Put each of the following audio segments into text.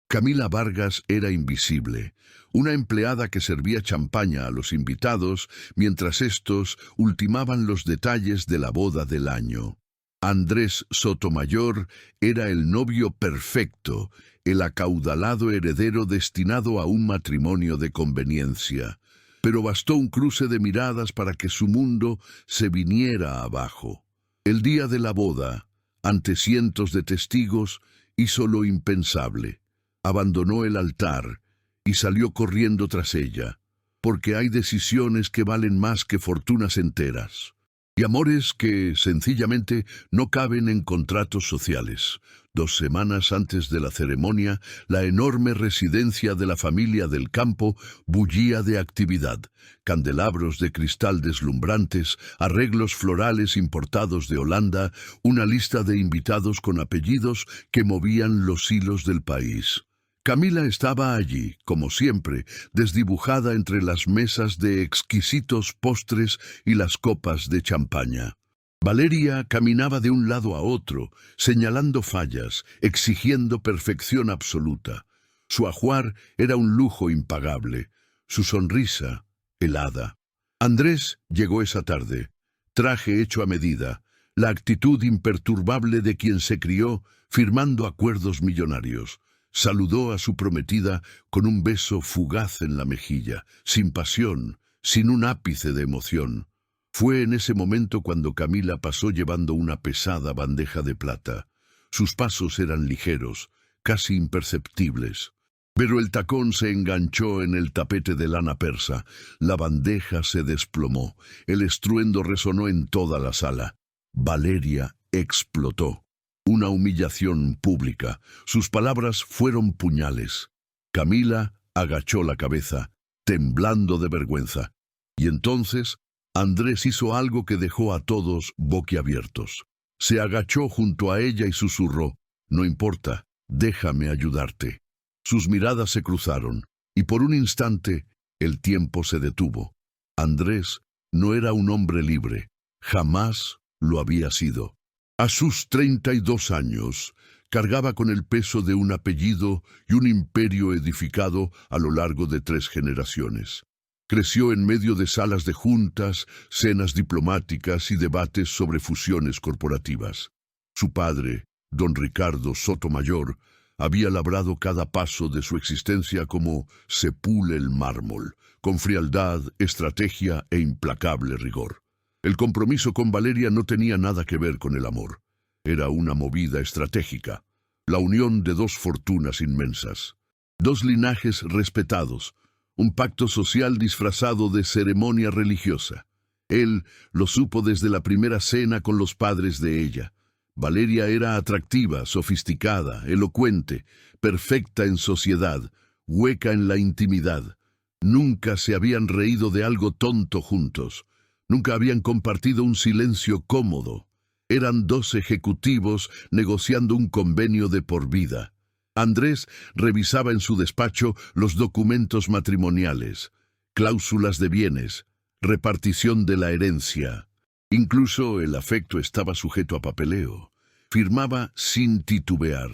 Camila Vargas era invisible, una empleada que servía champaña a los invitados mientras estos ultimaban los detalles de la boda del año. Andrés Sotomayor era el novio perfecto, el acaudalado heredero destinado a un matrimonio de conveniencia. Pero bastó un cruce de miradas para que su mundo se viniera abajo. El día de la boda, ante cientos de testigos, hizo lo impensable. Abandonó el altar y salió corriendo tras ella, porque hay decisiones que valen más que fortunas enteras, y amores que, sencillamente, no caben en contratos sociales. 2 semanas antes de la ceremonia, la enorme residencia de la familia del campo bullía de actividad. Candelabros de cristal deslumbrantes, arreglos florales importados de Holanda, una lista de invitados con apellidos que movían los hilos del país. Camila estaba allí, como siempre, desdibujada entre las mesas de exquisitos postres y las copas de champaña. Valeria caminaba de un lado a otro, señalando fallas, exigiendo perfección absoluta. Su ajuar era un lujo impagable, su sonrisa, helada. Andrés llegó esa tarde, traje hecho a medida, la actitud imperturbable de quien se crió firmando acuerdos millonarios. Saludó a su prometida con un beso fugaz en la mejilla, sin pasión, sin un ápice de emoción. Fue en ese momento cuando Camila pasó llevando una pesada bandeja de plata. Sus pasos eran ligeros, casi imperceptibles. Pero el tacón se enganchó en el tapete de lana persa. La bandeja se desplomó. El estruendo resonó en toda la sala. Valeria explotó. Una humillación pública. Sus palabras fueron puñales. Camila agachó la cabeza, temblando de vergüenza. Y entonces Andrés hizo algo que dejó a todos boquiabiertos. Se agachó junto a ella y susurró: «No importa, déjame ayudarte». Sus miradas se cruzaron, y por un instante el tiempo se detuvo. Andrés no era un hombre libre. Jamás lo había sido. A sus 32 años, cargaba con el peso de un apellido y un imperio edificado a lo largo de 3 generaciones. Creció en medio de salas de juntas, cenas diplomáticas y debates sobre fusiones corporativas. Su padre, don Ricardo Sotomayor, había labrado cada paso de su existencia como se pule el mármol, con frialdad, estrategia e implacable rigor. El compromiso con Valeria no tenía nada que ver con el amor. Era una movida estratégica, la unión de 2 fortunas inmensas, 2 linajes respetados, un pacto social disfrazado de ceremonia religiosa. Él lo supo desde la primera cena con los padres de ella. Valeria era atractiva, sofisticada, elocuente, perfecta en sociedad, hueca en la intimidad. Nunca se habían reído de algo tonto juntos. Nunca habían compartido un silencio cómodo. Eran 2 ejecutivos negociando un convenio de por vida. Andrés revisaba en su despacho los documentos matrimoniales, cláusulas de bienes, repartición de la herencia. Incluso el afecto estaba sujeto a papeleo. Firmaba sin titubear,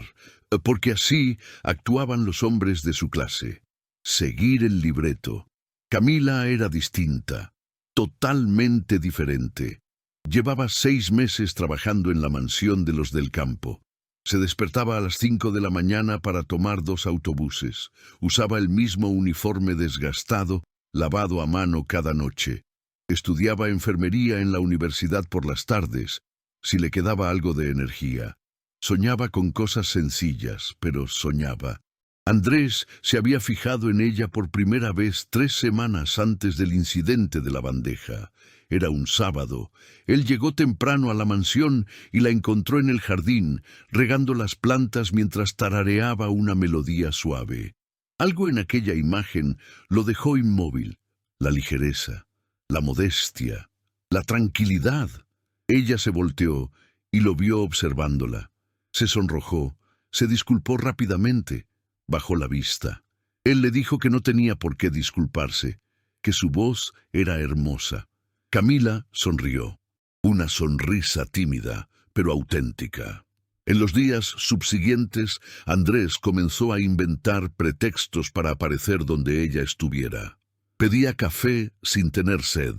porque así actuaban los hombres de su clase. Seguir el libreto. Camila era distinta. Totalmente diferente. Llevaba 6 meses trabajando en la mansión de los del campo. Se despertaba a las 5 de la mañana para tomar 2 autobuses. Usaba el mismo uniforme desgastado, lavado a mano cada noche. Estudiaba enfermería en la universidad por las tardes, si le quedaba algo de energía. Soñaba con cosas sencillas, pero soñaba. Andrés se había fijado en ella por primera vez 3 semanas antes del incidente de la bandeja. Era un sábado. Él llegó temprano a la mansión y la encontró en el jardín, regando las plantas mientras tarareaba una melodía suave. Algo en aquella imagen lo dejó inmóvil. La ligereza, la modestia, la tranquilidad. Ella se volteó y lo vio observándola. Se sonrojó, se disculpó rápidamente. Bajó la vista. Él le dijo que no tenía por qué disculparse, que su voz era hermosa. Camila sonrió. Una sonrisa tímida, pero auténtica. En los días subsiguientes, Andrés comenzó a inventar pretextos para aparecer donde ella estuviera. Pedía café sin tener sed.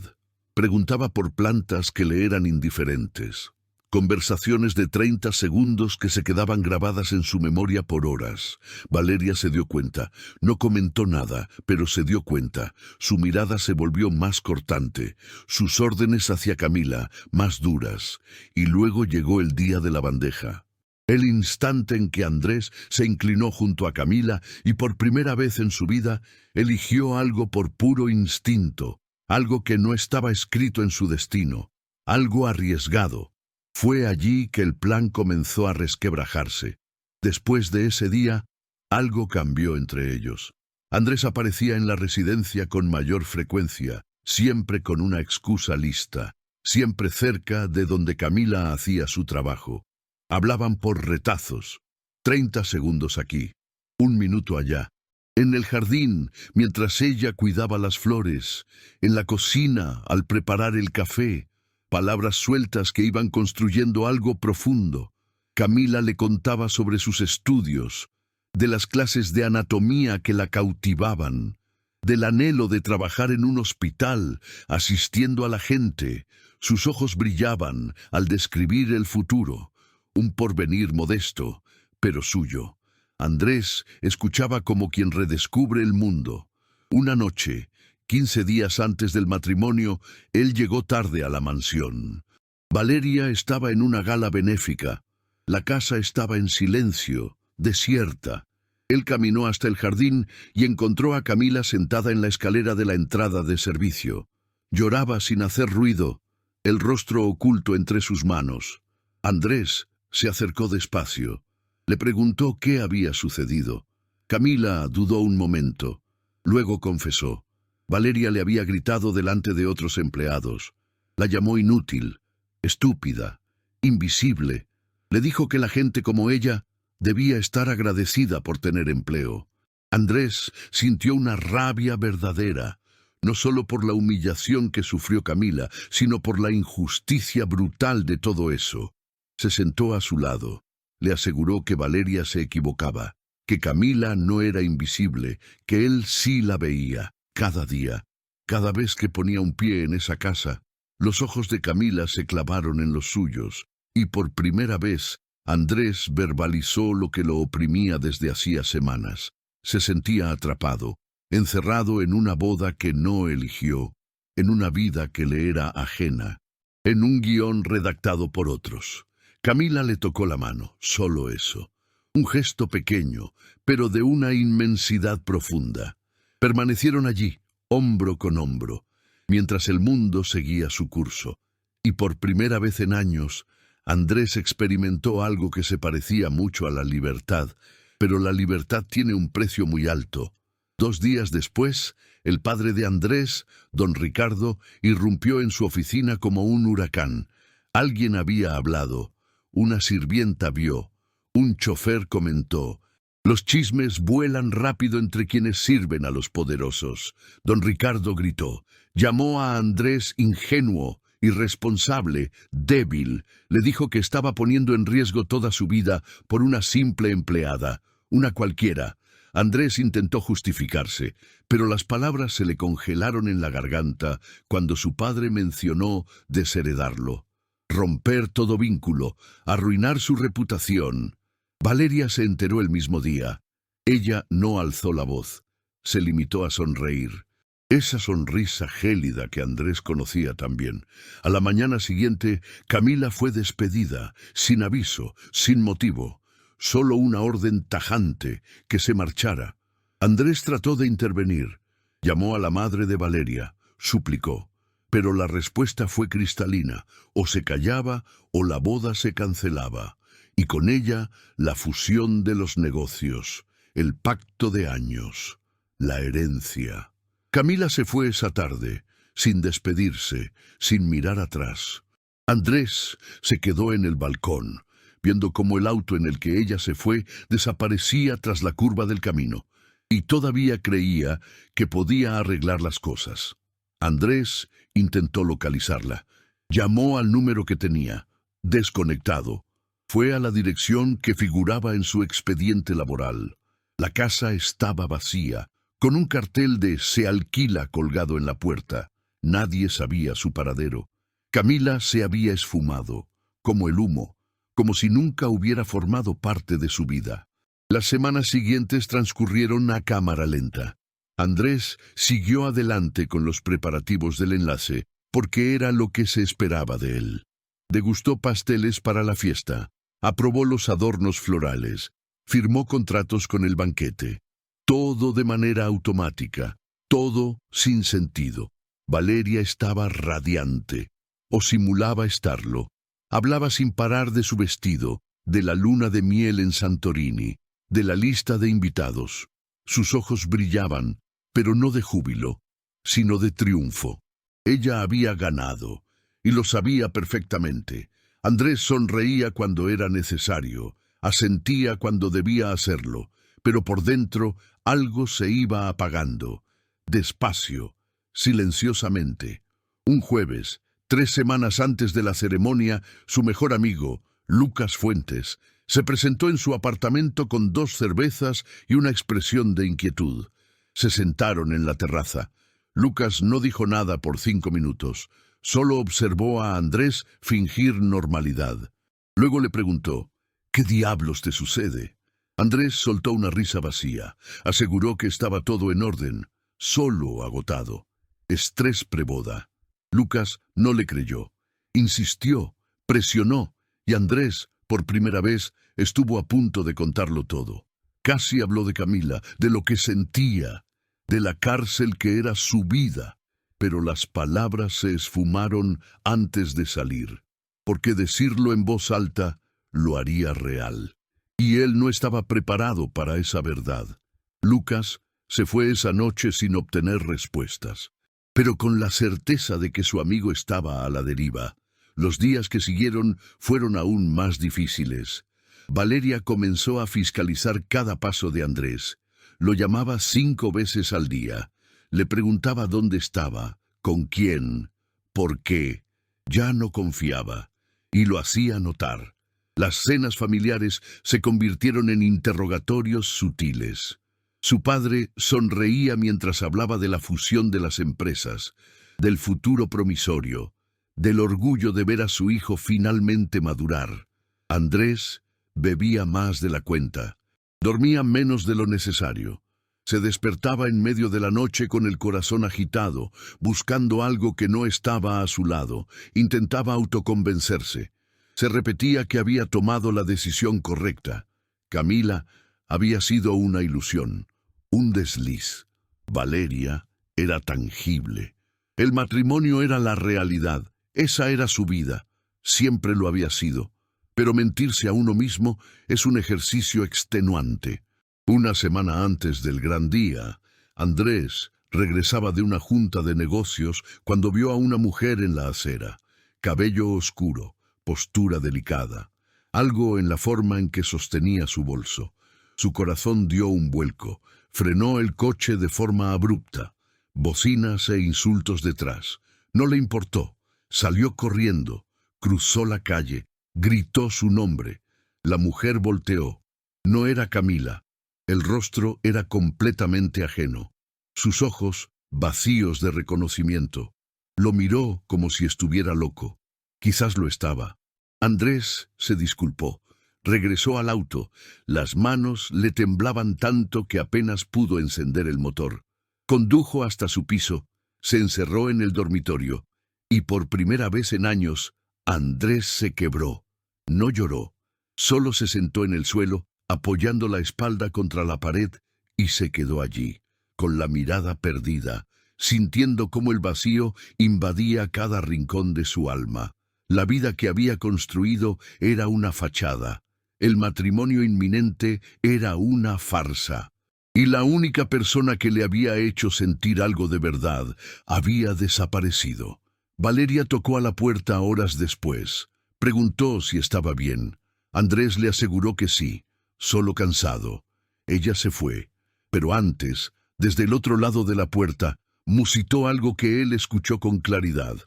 Preguntaba por plantas que le eran indiferentes. Conversaciones de 30 segundos que se quedaban grabadas en su memoria por horas. Valeria se dio cuenta. No comentó nada, pero se dio cuenta. Su mirada se volvió más cortante, sus órdenes hacia Camila más duras. Y luego llegó el día de la bandeja. El instante en que Andrés se inclinó junto a Camila y por primera vez en su vida eligió algo por puro instinto, algo que no estaba escrito en su destino, algo arriesgado. Fue allí que el plan comenzó a resquebrajarse. Después de ese día, algo cambió entre ellos. Andrés aparecía en la residencia con mayor frecuencia, siempre con una excusa lista, siempre cerca de donde Camila hacía su trabajo. Hablaban por retazos. 30 segundos aquí, 1 minuto allá. En el jardín, mientras ella cuidaba las flores. En la cocina, al preparar el café. Palabras sueltas que iban construyendo algo profundo. Camila le contaba sobre sus estudios, de las clases de anatomía que la cautivaban, del anhelo de trabajar en un hospital, asistiendo a la gente. Sus ojos brillaban al describir el futuro, un porvenir modesto, pero suyo. Andrés escuchaba como quien redescubre el mundo. Una noche, 15 días antes del matrimonio, él llegó tarde a la mansión. Valeria estaba en una gala benéfica. La casa estaba en silencio, desierta. Él caminó hasta el jardín y encontró a Camila sentada en la escalera de la entrada de servicio. Lloraba sin hacer ruido, el rostro oculto entre sus manos. Andrés se acercó despacio. Le preguntó qué había sucedido. Camila dudó un momento. Luego confesó. Valeria le había gritado delante de otros empleados. La llamó inútil, estúpida, invisible. Le dijo que la gente como ella debía estar agradecida por tener empleo. Andrés sintió una rabia verdadera, no solo por la humillación que sufrió Camila, sino por la injusticia brutal de todo eso. Se sentó a su lado. Le aseguró que Valeria se equivocaba, que Camila no era invisible, que él sí la veía. Cada día, cada vez que ponía un pie en esa casa, los ojos de Camila se clavaron en los suyos, y por primera vez Andrés verbalizó lo que lo oprimía desde hacía semanas. Se sentía atrapado, encerrado en una boda que no eligió, en una vida que le era ajena, en un guión redactado por otros. Camila le tocó la mano, solo eso. Un gesto pequeño, pero de una inmensidad profunda. Permanecieron allí, hombro con hombro, mientras el mundo seguía su curso. Y por primera vez en años, Andrés experimentó algo que se parecía mucho a la libertad, pero la libertad tiene un precio muy alto. 2 días después, el padre de Andrés, don Ricardo, irrumpió en su oficina como un huracán. Alguien había hablado, una sirvienta vio, un chofer comentó. Los chismes vuelan rápido entre quienes sirven a los poderosos. Don Ricardo gritó. Llamó a Andrés ingenuo, irresponsable, débil. Le dijo que estaba poniendo en riesgo toda su vida por una simple empleada, una cualquiera. Andrés intentó justificarse, pero las palabras se le congelaron en la garganta cuando su padre mencionó desheredarlo, romper todo vínculo, arruinar su reputación. Valeria se enteró el mismo día. Ella no alzó la voz, se limitó a sonreír. Esa sonrisa gélida que Andrés conocía también. A la mañana siguiente, Camila fue despedida, sin aviso, sin motivo. Solo una orden tajante, que se marchara. Andrés trató de intervenir. Llamó a la madre de Valeria, suplicó. Pero la respuesta fue cristalina. O se callaba o la boda se cancelaba. Y con ella la fusión de los negocios, el pacto de años, la herencia. Camila se fue esa tarde, sin despedirse, sin mirar atrás. Andrés se quedó en el balcón, viendo cómo el auto en el que ella se fue desaparecía tras la curva del camino, y todavía creía que podía arreglar las cosas. Andrés intentó localizarla. Llamó al número que tenía, desconectado. Fue a la dirección que figuraba en su expediente laboral. La casa estaba vacía, con un cartel de "Se alquila" colgado en la puerta. Nadie sabía su paradero. Camila se había esfumado, como el humo, como si nunca hubiera formado parte de su vida. Las semanas siguientes transcurrieron a cámara lenta. Andrés siguió adelante con los preparativos del enlace, porque era lo que se esperaba de él. Degustó pasteles para la fiesta, aprobó los adornos florales, firmó contratos con el banquete. Todo de manera automática, todo sin sentido. Valeria estaba radiante, o simulaba estarlo. Hablaba sin parar de su vestido, de la luna de miel en Santorini, de la lista de invitados. Sus ojos brillaban, pero no de júbilo, sino de triunfo. Ella había ganado, y lo sabía perfectamente. Andrés sonreía cuando era necesario, asentía cuando debía hacerlo, pero por dentro algo se iba apagando, despacio, silenciosamente. Un jueves, 3 semanas antes de la ceremonia, su mejor amigo, Lucas Fuentes, se presentó en su apartamento con 2 cervezas y una expresión de inquietud. Se sentaron en la terraza. Lucas no dijo nada por 5 minutos. Solo observó a Andrés fingir normalidad. Luego le preguntó, ¿qué diablos te sucede? Andrés soltó una risa vacía. Aseguró que estaba todo en orden, solo agotado. Estrés preboda. Lucas no le creyó. Insistió, presionó, y Andrés, por primera vez, estuvo a punto de contarlo todo. Casi habló de Camila, de lo que sentía, de la cárcel que era su vida. Pero las palabras se esfumaron antes de salir, porque decirlo en voz alta lo haría real. Y él no estaba preparado para esa verdad. Lucas se fue esa noche sin obtener respuestas, pero con la certeza de que su amigo estaba a la deriva. Los días que siguieron fueron aún más difíciles. Valeria comenzó a fiscalizar cada paso de Andrés. Lo llamaba 5 veces al día. Le preguntaba dónde estaba, con quién, por qué. Ya no confiaba, y lo hacía notar. Las cenas familiares se convirtieron en interrogatorios sutiles. Su padre sonreía mientras hablaba de la fusión de las empresas, del futuro promisorio, del orgullo de ver a su hijo finalmente madurar. Andrés bebía más de la cuenta, dormía menos de lo necesario. Se despertaba en medio de la noche con el corazón agitado, buscando algo que no estaba a su lado. Intentaba autoconvencerse. Se repetía que había tomado la decisión correcta. Camila había sido una ilusión, un desliz. Valeria era tangible. El matrimonio era la realidad. Esa era su vida. Siempre lo había sido. Pero mentirse a uno mismo es un ejercicio extenuante. Una semana antes del gran día, Andrés regresaba de una junta de negocios cuando vio a una mujer en la acera. Cabello oscuro, postura delicada, algo en la forma en que sostenía su bolso. Su corazón dio un vuelco, frenó el coche de forma abrupta. Bocinas e insultos detrás. No le importó. Salió corriendo, cruzó la calle, gritó su nombre. La mujer volteó. No era Camila. El rostro era completamente ajeno. Sus ojos, vacíos de reconocimiento. Lo miró como si estuviera loco. Quizás lo estaba. Andrés se disculpó. Regresó al auto. Las manos le temblaban tanto que apenas pudo encender el motor. Condujo hasta su piso. Se encerró en el dormitorio. Y por primera vez en años, Andrés se quebró. No lloró. Solo se sentó en el suelo, apoyando la espalda contra la pared, y se quedó allí, con la mirada perdida, sintiendo cómo el vacío invadía cada rincón de su alma. La vida que había construido era una fachada. El matrimonio inminente era una farsa. Y la única persona que le había hecho sentir algo de verdad había desaparecido. Valeria tocó a la puerta horas después. Preguntó si estaba bien. Andrés le aseguró que sí, solo cansado. Ella se fue, pero antes, desde el otro lado de la puerta, musitó algo que él escuchó con claridad.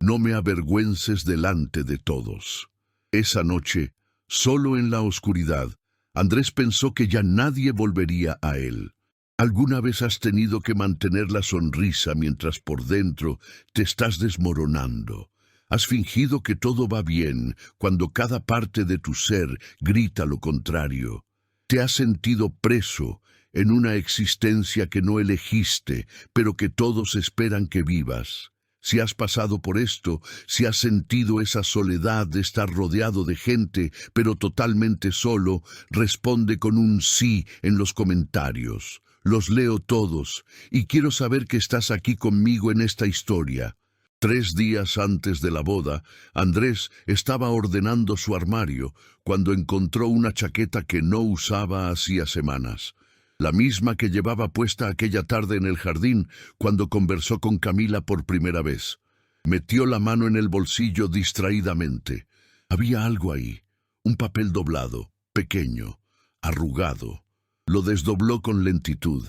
No me avergüences delante de todos. Esa noche, solo en la oscuridad. Andrés pensó que ya nadie volvería a él. ¿Alguna vez has tenido que mantener la sonrisa mientras por dentro te estás desmoronando? ¿Has fingido que todo va bien cuando cada parte de tu ser grita lo contrario? ¿Te has sentido preso en una existencia que no elegiste, pero que todos esperan que vivas? Si has pasado por esto, si has sentido esa soledad de estar rodeado de gente, pero totalmente solo, responde con un sí en los comentarios. Los leo todos y quiero saber que estás aquí conmigo en esta historia. 3 días antes de la boda, Andrés estaba ordenando su armario cuando encontró una chaqueta que no usaba hacía semanas. La misma que llevaba puesta aquella tarde en el jardín cuando conversó con Camila por primera vez. Metió la mano en el bolsillo distraídamente. Había algo ahí, un papel doblado, pequeño, arrugado. Lo desdobló con lentitud.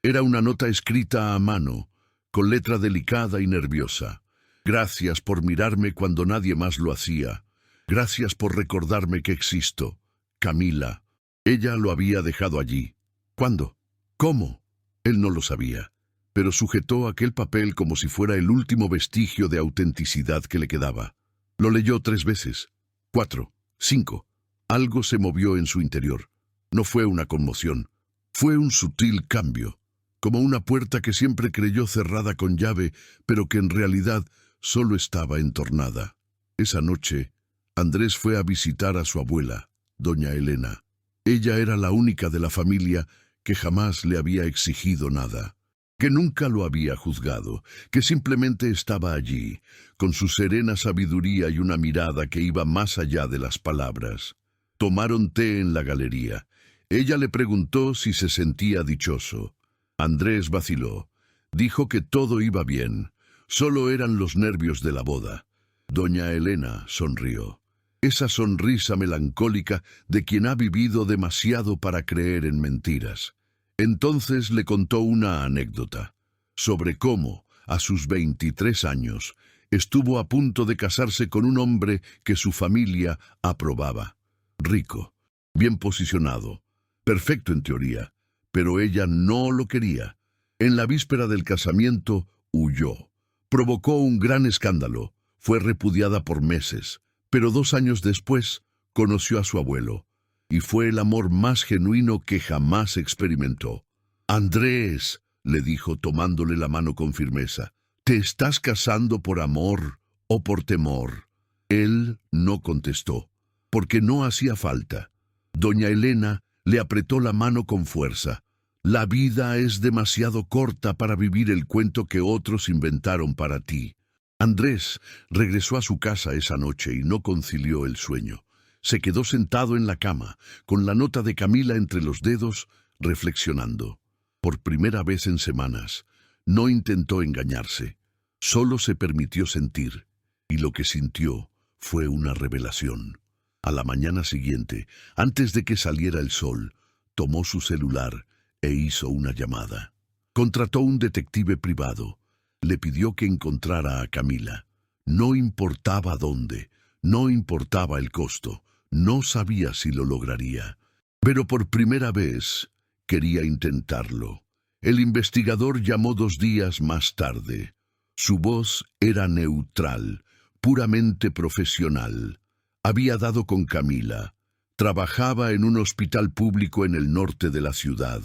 Era una nota escrita a mano, con letra delicada y nerviosa. Gracias por mirarme cuando nadie más lo hacía. Gracias por recordarme que existo. Camila. Ella lo había dejado allí. ¿Cuándo? ¿Cómo? Él no lo sabía, pero sujetó aquel papel como si fuera el último vestigio de autenticidad que le quedaba. Lo leyó 3 veces, 4, 5. Algo se movió en su interior. No fue una conmoción, fue un sutil cambio, como una puerta que siempre creyó cerrada con llave, pero que en realidad solo estaba entornada. Esa noche, Andrés fue a visitar a su abuela, doña Elena. Ella era la única de la familia que jamás le había exigido nada, que nunca lo había juzgado, que simplemente estaba allí, con su serena sabiduría y una mirada que iba más allá de las palabras. Tomaron té en la galería. Ella le preguntó si se sentía dichoso. Andrés vaciló. Dijo que todo iba bien, solo eran los nervios de la boda. Doña Elena sonrió. Esa sonrisa melancólica de quien ha vivido demasiado para creer en mentiras. Entonces le contó una anécdota sobre cómo, a sus 23 años, estuvo a punto de casarse con un hombre que su familia aprobaba. Rico, bien posicionado, perfecto en teoría, pero ella no lo quería. En la víspera del casamiento, huyó. Provocó un gran escándalo, fue repudiada por meses. Pero 2 años después conoció a su abuelo, y fue el amor más genuino que jamás experimentó. Andrés, le dijo tomándole la mano con firmeza, ¿te estás casando por amor o por temor? Él no contestó, porque no hacía falta. Doña Elena le apretó la mano con fuerza. La vida es demasiado corta para vivir el cuento que otros inventaron para ti. Andrés regresó a su casa esa noche y no concilió el sueño. Se quedó sentado en la cama, con la nota de Camila entre los dedos, reflexionando. Por primera vez en semanas, no intentó engañarse, solo se permitió sentir, y lo que sintió fue una revelación. A la mañana siguiente, antes de que saliera el sol, tomó su celular e hizo una llamada. Contrató un detective privado. Le pidió que encontrara a Camila. No importaba dónde, no importaba el costo, no sabía si lo lograría. Pero por primera vez quería intentarlo. El investigador llamó 2 días más tarde. Su voz era neutral, puramente profesional. Había dado con Camila. Trabajaba en un hospital público en el norte de la ciudad.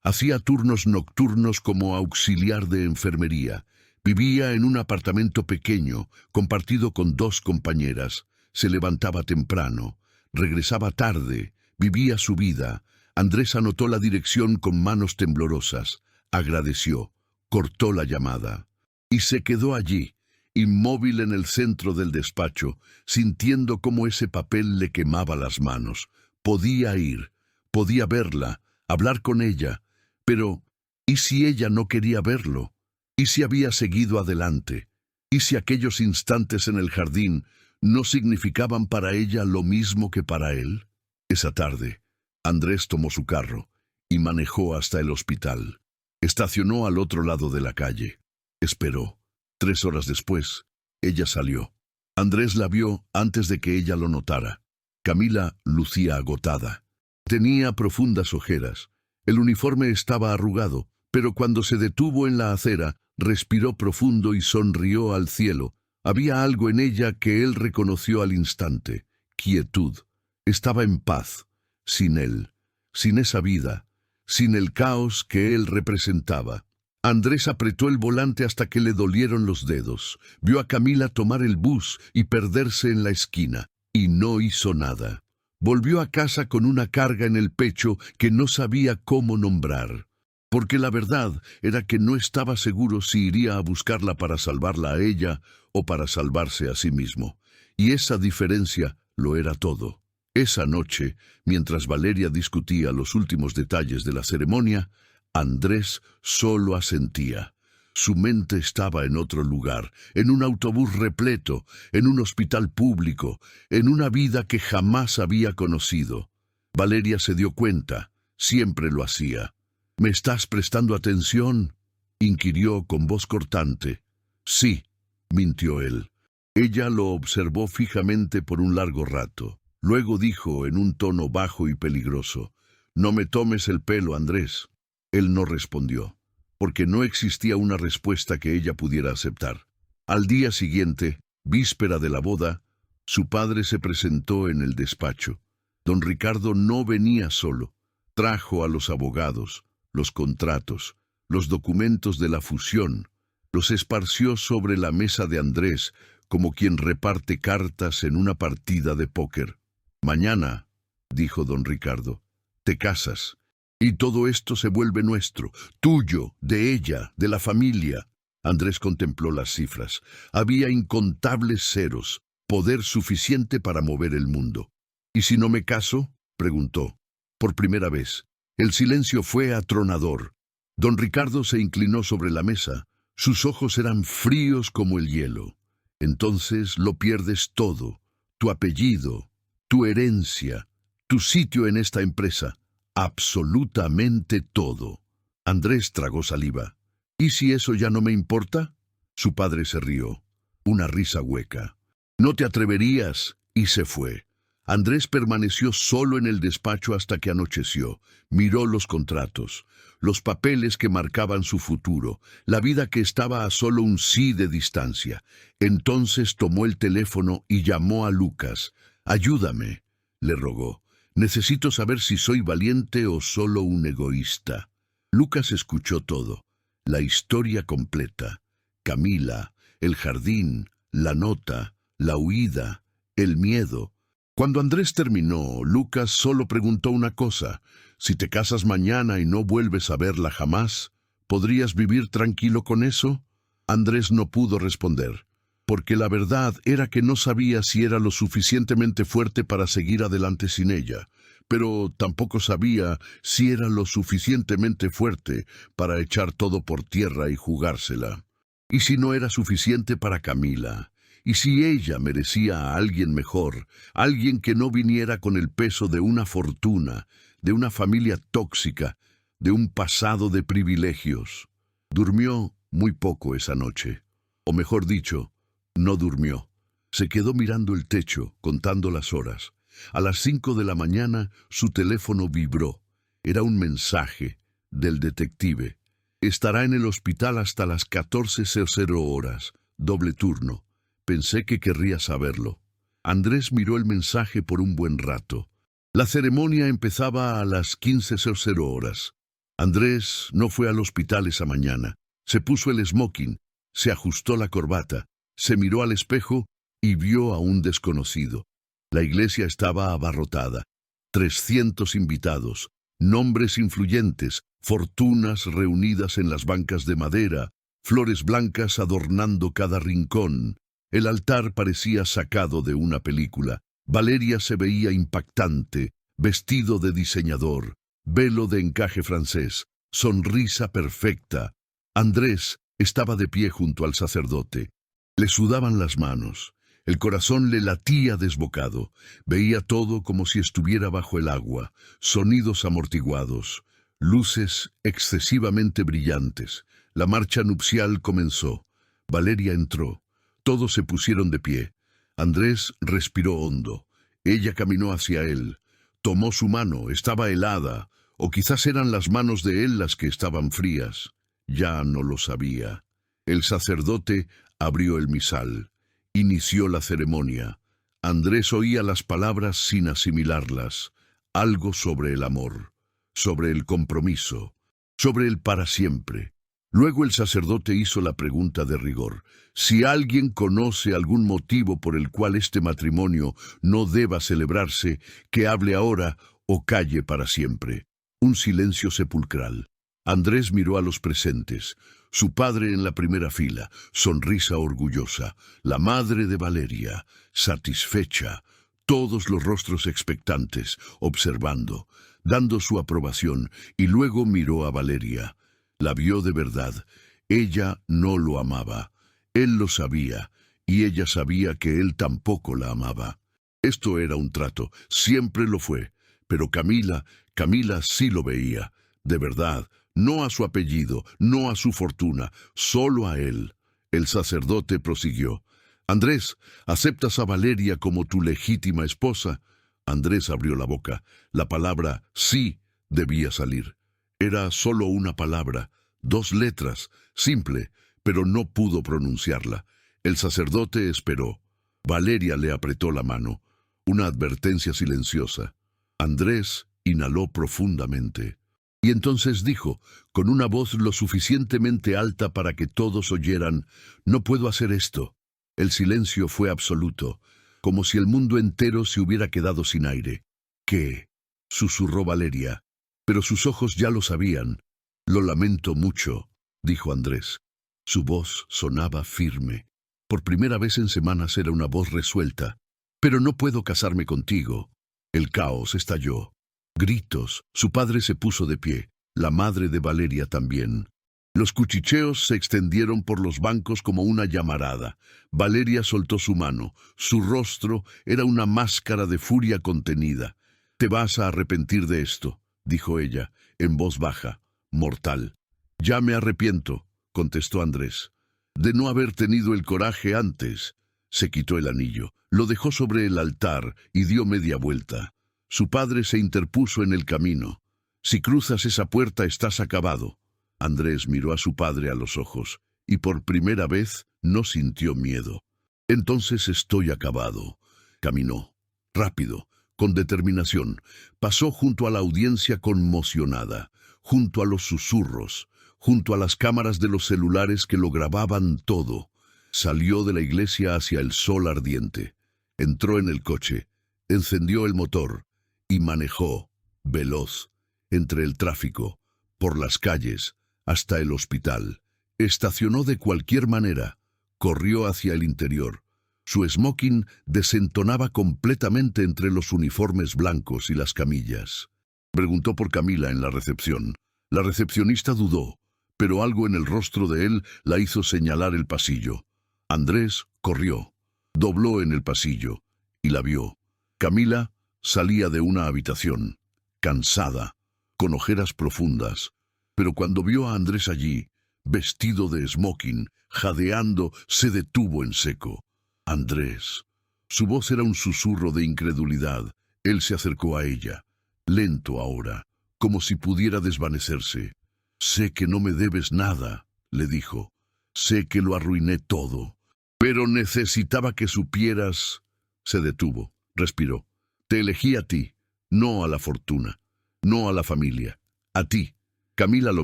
Hacía turnos nocturnos como auxiliar de enfermería. Vivía en un apartamento pequeño, compartido con 2 compañeras. Se levantaba temprano, regresaba tarde, vivía su vida. Andrés anotó la dirección con manos temblorosas. Agradeció, cortó la llamada. Y se quedó allí, inmóvil en el centro del despacho, sintiendo cómo ese papel le quemaba las manos. Podía ir, podía verla, hablar con ella, pero ¿y si ella no quería verlo? ¿Y si había seguido adelante? ¿Y si aquellos instantes en el jardín no significaban para ella lo mismo que para él? Esa tarde, Andrés tomó su carro y manejó hasta el hospital. Estacionó al otro lado de la calle. Esperó. 3 horas después, ella salió. Andrés la vio antes de que ella lo notara. Camila lucía agotada. Tenía profundas ojeras. El uniforme estaba arrugado, pero cuando se detuvo en la acera, respiró profundo y sonrió al cielo. Había algo en ella que él reconoció al instante: quietud. Estaba en paz, sin él, sin esa vida, sin el caos que él representaba. Andrés apretó el volante hasta que le dolieron los dedos. Vio a Camila tomar el bus y perderse en la esquina, y no hizo nada. Volvió a casa con una carga en el pecho que no sabía cómo nombrar, porque la verdad era que no estaba seguro si iría a buscarla para salvarla a ella o para salvarse a sí mismo. Y esa diferencia lo era todo. Esa noche, mientras Valeria discutía los últimos detalles de la ceremonia, Andrés solo asentía. Su mente estaba en otro lugar, en un autobús repleto, en un hospital público, en una vida que jamás había conocido. Valeria se dio cuenta, siempre lo hacía. ¿Me estás prestando atención?, inquirió con voz cortante. Sí, mintió él. Ella lo observó fijamente por un largo rato. Luego dijo en un tono bajo y peligroso: «No me tomes el pelo, Andrés». Él no respondió, porque no existía una respuesta que ella pudiera aceptar. Al día siguiente, víspera de la boda, su padre se presentó en el despacho. Don Ricardo no venía solo. Trajo a los abogados, los contratos, los documentos de la fusión. Los esparció sobre la mesa de Andrés, como quien reparte cartas en una partida de póker. «Mañana», dijo don Ricardo, «te casas. Y todo esto se vuelve nuestro, tuyo, de ella, de la familia». Andrés contempló las cifras. Había incontables ceros, poder suficiente para mover el mundo. «¿Y si no me caso?», preguntó. Por primera vez, el silencio fue atronador. Don Ricardo se inclinó sobre la mesa. Sus ojos eran fríos como el hielo. «Entonces lo pierdes todo, tu apellido, tu herencia, tu sitio en esta empresa. Absolutamente todo». Andrés tragó saliva. «¿Y si eso ya no me importa?». Su padre se rió, una risa hueca. «No te atreverías», y se fue. Andrés permaneció solo en el despacho hasta que anocheció. Miró los contratos, los papeles que marcaban su futuro, la vida que estaba a solo un sí de distancia. Entonces tomó el teléfono y llamó a Lucas. «Ayúdame», le rogó. «Necesito saber si soy valiente o solo un egoísta». Lucas escuchó todo, la historia completa. Camila, el jardín, la nota, la huida, el miedo. Cuando Andrés terminó, Lucas solo preguntó una cosa: «Si te casas mañana y no vuelves a verla jamás, ¿podrías vivir tranquilo con eso?». Andrés no pudo responder, porque la verdad era que no sabía si era lo suficientemente fuerte para seguir adelante sin ella, pero tampoco sabía si era lo suficientemente fuerte para echar todo por tierra y jugársela. ¿Y si no era suficiente para Camila? ¿Y si ella merecía a alguien mejor, alguien que no viniera con el peso de una fortuna, de una familia tóxica, de un pasado de privilegios? Durmió muy poco esa noche, o mejor dicho, no durmió. Se quedó mirando el techo, contando las horas. A las 5 de la mañana su teléfono vibró. Era un mensaje del detective. «Estará en el hospital hasta las 14:00 horas. Doble turno. Pensé que querría saberlo». Andrés miró el mensaje por un buen rato. La ceremonia empezaba a las 15:00 horas. Andrés no fue al hospital esa mañana. Se puso el smoking, se ajustó la corbata, se miró al espejo y vio a un desconocido. La iglesia estaba abarrotada. 300 invitados, nombres influyentes, fortunas reunidas en las bancas de madera, flores blancas adornando cada rincón. El altar parecía sacado de una película. Valeria se veía impactante, vestido de diseñador, velo de encaje francés, sonrisa perfecta. Andrés estaba de pie junto al sacerdote. Le sudaban las manos. El corazón le latía desbocado. Veía todo como si estuviera bajo el agua, sonidos amortiguados, luces excesivamente brillantes. La marcha nupcial comenzó. Valeria entró. Todos se pusieron de pie. Andrés respiró hondo. Ella caminó hacia él, tomó su mano, estaba helada, o quizás eran las manos de él las que estaban frías. Ya no lo sabía. El sacerdote abrió el misal, inició la ceremonia. Andrés oía las palabras sin asimilarlas, algo sobre el amor, sobre el compromiso, sobre el para siempre. Luego el sacerdote hizo la pregunta de rigor: si alguien conoce algún motivo por el cual este matrimonio no deba celebrarse, que hable ahora o calle para siempre. Un silencio sepulcral. Andrés miró a los presentes. Su padre en la primera fila, sonrisa orgullosa. La madre de Valeria, satisfecha. Todos los rostros expectantes, observando, dando su aprobación, y luego miró a Valeria. La vio de verdad. Ella no lo amaba. Él lo sabía, y ella sabía que él tampoco la amaba. Esto era un trato, siempre lo fue. Pero Camila sí lo veía, de verdad, no a su apellido, no a su fortuna, solo a él. El sacerdote prosiguió: Andrés, ¿aceptas a Valeria como tu legítima esposa? Andrés abrió la boca. La palabra sí debía salir. Era solo una palabra, 2 letras, simple, pero no pudo pronunciarla. El sacerdote esperó. Valeria le apretó la mano, una advertencia silenciosa. Andrés inhaló profundamente. Y entonces dijo, con una voz lo suficientemente alta para que todos oyeran: no puedo hacer esto. El silencio fue absoluto, como si el mundo entero se hubiera quedado sin aire. ¿Qué? Susurró Valeria, pero sus ojos ya lo sabían. Lo lamento mucho, dijo Andrés. Su voz sonaba firme. Por primera vez en semanas era una voz resuelta. Pero no puedo casarme contigo. El caos estalló. Gritos. Su padre se puso de pie. La madre de Valeria también. Los cuchicheos se extendieron por los bancos como una llamarada. Valeria soltó su mano. Su rostro era una máscara de furia contenida. «Te vas a arrepentir de esto», dijo ella, en voz baja, mortal. «Ya me arrepiento», contestó Andrés, «de no haber tenido el coraje antes». Se quitó el anillo, lo dejó sobre el altar y dio media vuelta. Su padre se interpuso en el camino. «Si cruzas esa puerta estás acabado». Andrés miró a su padre a los ojos, y por primera vez no sintió miedo. «Entonces estoy acabado». Caminó, rápido, con determinación. Pasó junto a la audiencia conmocionada, junto a los susurros, junto a las cámaras de los celulares que lo grababan todo. Salió de la iglesia hacia el sol ardiente. Entró en el coche, encendió el motor y manejó, veloz, entre el tráfico, por las calles, hasta el hospital. Estacionó de cualquier manera, corrió hacia el interior. Su smoking desentonaba completamente entre los uniformes blancos y las camillas. Preguntó por Camila en la recepción. La recepcionista dudó, pero algo en el rostro de él la hizo señalar el pasillo. Andrés corrió, dobló en el pasillo y la vio. Camila salía de una habitación, cansada, con ojeras profundas, pero cuando vio a Andrés allí, vestido de smoking, jadeando, se detuvo en seco. Andrés. Su voz era un susurro de incredulidad. Él se acercó a ella, lento ahora, como si pudiera desvanecerse. «Sé que no me debes nada», le dijo. «Sé que lo arruiné todo. Pero necesitaba que supieras». Se detuvo, respiró. «Te elegí a ti, no a la fortuna, no a la familia. A ti». Camila lo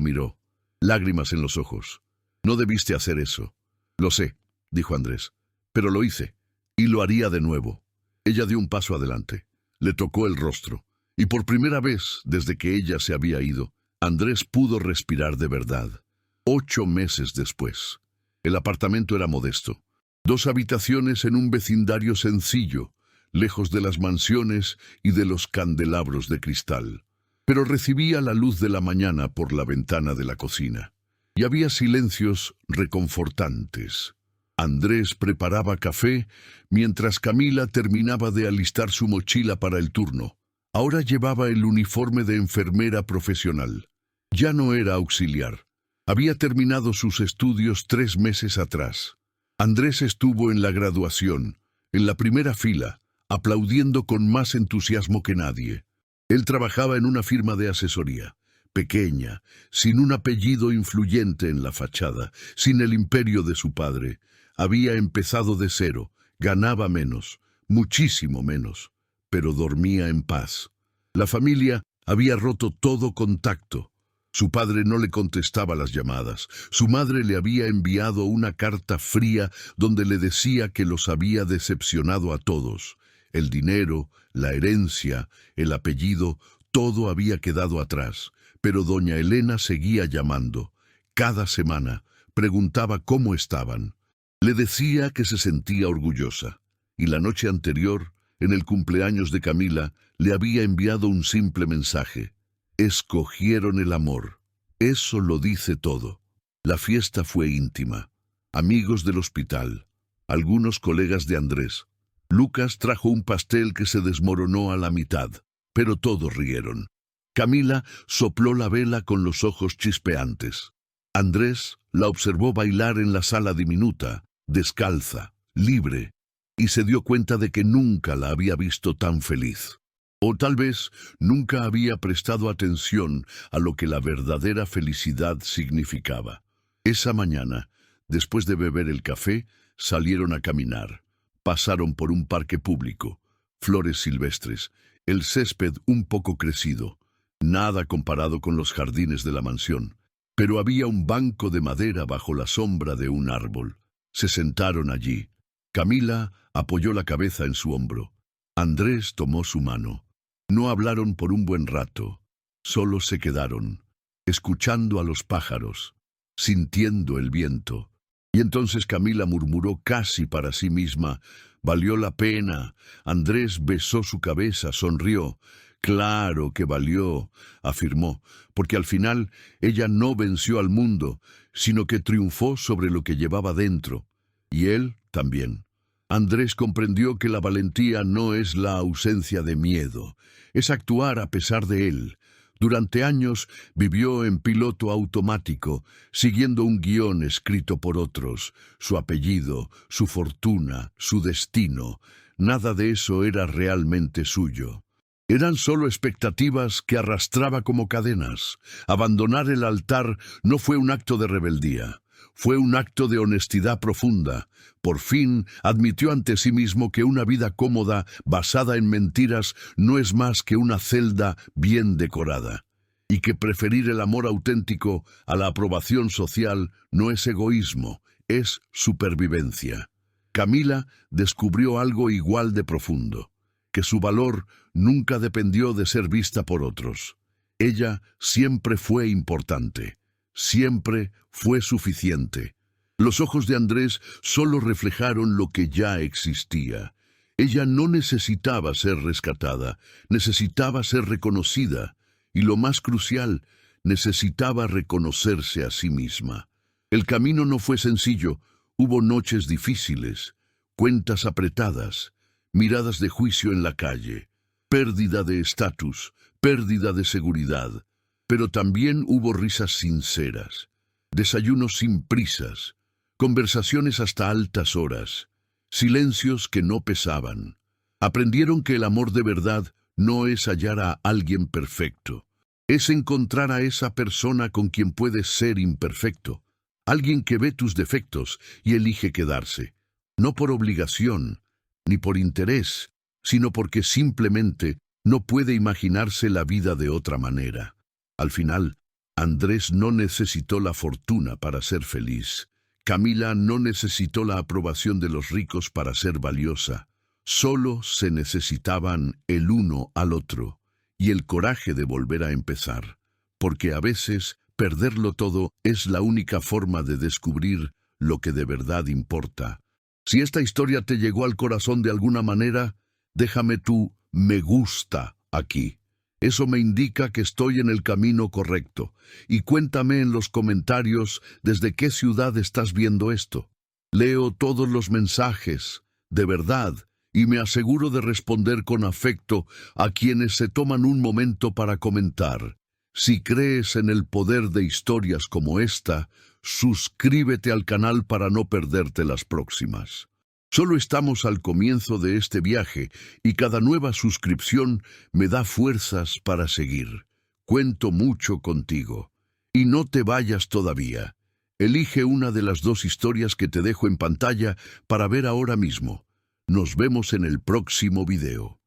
miró, lágrimas en los ojos. «No debiste hacer eso». «Lo sé», dijo Andrés, «pero lo hice, y lo haría de nuevo». Ella dio un paso adelante, le tocó el rostro, y por primera vez desde que ella se había ido, Andrés pudo respirar de verdad. 8 meses después. El apartamento era modesto. 2 habitaciones en un vecindario sencillo, lejos de las mansiones y de los candelabros de cristal. Pero recibía la luz de la mañana por la ventana de la cocina. Y había silencios reconfortantes. Andrés preparaba café mientras Camila terminaba de alistar su mochila para el turno. Ahora llevaba el uniforme de enfermera profesional. Ya no era auxiliar. Había terminado sus estudios 3 meses atrás. Andrés estuvo en la graduación, en la primera fila, aplaudiendo con más entusiasmo que nadie. Él trabajaba en una firma de asesoría, pequeña, sin un apellido influyente en la fachada, sin el imperio de su padre. Había empezado de cero, ganaba menos, muchísimo menos, pero dormía en paz. La familia había roto todo contacto. Su padre no le contestaba las llamadas. Su madre le había enviado una carta fría donde le decía que los había decepcionado a todos. El dinero, la herencia, el apellido, todo había quedado atrás. Pero doña Elena seguía llamando. Cada semana preguntaba cómo estaban. Le decía que se sentía orgullosa. Y la noche anterior, en el cumpleaños de Camila, le había enviado un simple mensaje. Escogieron el amor. Eso lo dice todo. La fiesta fue íntima. Amigos del hospital. Algunos colegas de Andrés. Lucas trajo un pastel que se desmoronó a la mitad, pero todos rieron. Camila sopló la vela con los ojos chispeantes. Andrés la observó bailar en la sala diminuta, descalza, libre, y se dio cuenta de que nunca la había visto tan feliz. O tal vez nunca había prestado atención a lo que la verdadera felicidad significaba. Esa mañana, después de beber el café, salieron a caminar. Pasaron por un parque público, flores silvestres, el césped un poco crecido, nada comparado con los jardines de la mansión, pero había un banco de madera bajo la sombra de un árbol. Se sentaron allí. Camila apoyó la cabeza en su hombro. Andrés tomó su mano. No hablaron por un buen rato, solo se quedaron, escuchando a los pájaros, sintiendo el viento. Y entonces Camila murmuró casi para sí misma, «Valió la pena». Andrés besó su cabeza, sonrió. «Claro que valió», afirmó, porque al final ella no venció al mundo, sino que triunfó sobre lo que llevaba dentro. Y él también. Andrés comprendió que la valentía no es la ausencia de miedo, es actuar a pesar de él. Durante años vivió en piloto automático, siguiendo un guión escrito por otros, su apellido, su fortuna, su destino. Nada de eso era realmente suyo. Eran solo expectativas que arrastraba como cadenas. Abandonar el altar no fue un acto de rebeldía. Fue un acto de honestidad profunda. Por fin admitió ante sí mismo que una vida cómoda, basada en mentiras, no es más que una celda bien decorada, y que preferir el amor auténtico a la aprobación social no es egoísmo, es supervivencia. Camila descubrió algo igual de profundo, que su valor nunca dependió de ser vista por otros. Ella siempre fue importante. Siempre fue suficiente. Los ojos de Andrés solo reflejaron lo que ya existía. Ella no necesitaba ser rescatada, necesitaba ser reconocida, y lo más crucial, necesitaba reconocerse a sí misma. El camino no fue sencillo, hubo noches difíciles, cuentas apretadas, miradas de juicio en la calle, pérdida de estatus, pérdida de seguridad. Pero también hubo risas sinceras, desayunos sin prisas, conversaciones hasta altas horas, silencios que no pesaban. Aprendieron que el amor de verdad no es hallar a alguien perfecto, es encontrar a esa persona con quien puedes ser imperfecto, alguien que ve tus defectos y elige quedarse, no por obligación, ni por interés, sino porque simplemente no puede imaginarse la vida de otra manera. Al final, Andrés no necesitó la fortuna para ser feliz. Camila no necesitó la aprobación de los ricos para ser valiosa. Solo se necesitaban el uno al otro y el coraje de volver a empezar, porque a veces perderlo todo es la única forma de descubrir lo que de verdad importa. Si esta historia te llegó al corazón de alguna manera, déjame tu me gusta aquí. Eso me indica que estoy en el camino correcto. Y cuéntame en los comentarios desde qué ciudad estás viendo esto. Leo todos los mensajes, de verdad, y me aseguro de responder con afecto a quienes se toman un momento para comentar. Si crees en el poder de historias como esta, suscríbete al canal para no perderte las próximas. Solo estamos al comienzo de este viaje y cada nueva suscripción me da fuerzas para seguir. Cuento mucho contigo. Y no te vayas todavía. Elige una de las dos historias que te dejo en pantalla para ver ahora mismo. Nos vemos en el próximo video.